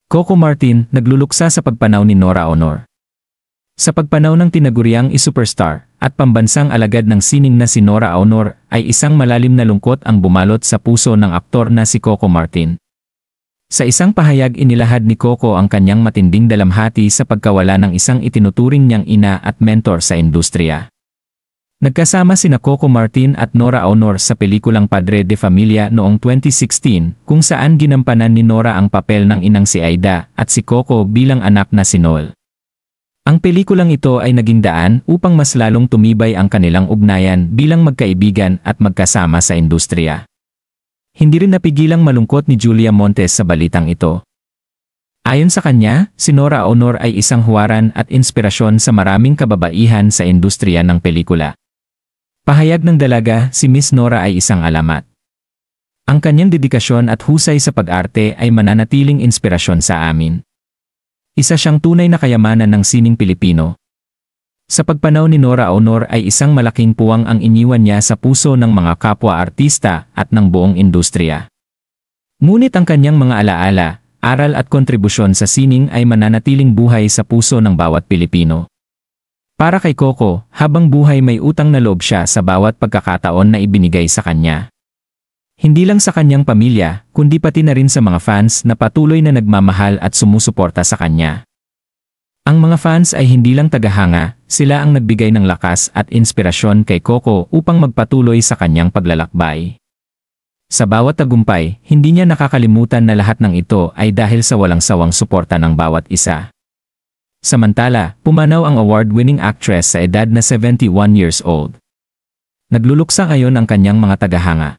Coco Martin, nagluluksa sa pagpanaw ni Nora Aunor. Sa pagpanaw ng tinaguriang i-superstar at pambansang alagad ng sining na si Nora Aunor ay isang malalim na lungkot ang bumalot sa puso ng aktor na si Coco Martin. Sa isang pahayag inilahad ni Coco ang kanyang matinding dalamhati sa pagkawala ng isang itinuturing niyang ina at mentor sa industriya. Nagkasama sina Coco Martin at Nora Aunor sa pelikulang Padre de Familia noong 2016 kung saan ginampanan ni Nora ang papel ng inang si Aida at si Coco bilang anak na si Noel. Ang pelikulang ito ay naging daan upang mas lalong tumibay ang kanilang ugnayan bilang magkaibigan at magkasama sa industriya. Hindi rin napigilang malungkot ni Julia Montes sa balitang ito. Ayon sa kanya, si Nora Aunor ay isang huwaran at inspirasyon sa maraming kababaihan sa industriya ng pelikula. Pahayag ng dalaga, si Miss Nora ay isang alamat. Ang kanyang dedikasyon at husay sa pag-arte ay mananatiling inspirasyon sa amin. Isa siyang tunay na kayamanan ng sining Pilipino. Sa pagpanaw ni Nora Aunor ay isang malaking puwang ang iniwan niya sa puso ng mga kapwa-artista at ng buong industriya. Ngunit ang kanyang mga alaala, aral at kontribusyon sa sining ay mananatiling buhay sa puso ng bawat Pilipino. Para kay Coco, habang buhay may utang na loob siya sa bawat pagkakataon na ibinigay sa kanya. Hindi lang sa kanyang pamilya, kundi pati na rin sa mga fans na patuloy na nagmamahal at sumusuporta sa kanya. Ang mga fans ay hindi lang tagahanga, sila ang nagbigay ng lakas at inspirasyon kay Coco upang magpatuloy sa kanyang paglalakbay. Sa bawat tagumpay, hindi niya nakakalimutan na lahat ng ito ay dahil sa walang sawang suporta ng bawat isa. Samantala, pumanaw ang award-winning actress sa edad na 71 years old. Nagluluksa ngayon ang kanyang mga tagahanga.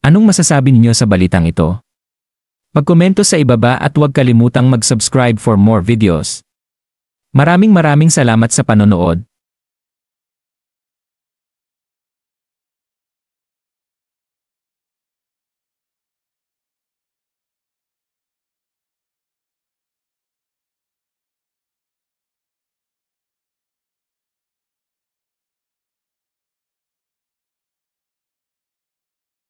Anong masasabi niyo sa balitang ito? Magkomento sa ibaba at huwag kalimutang mag-subscribe for more videos. Maraming salamat sa panonood.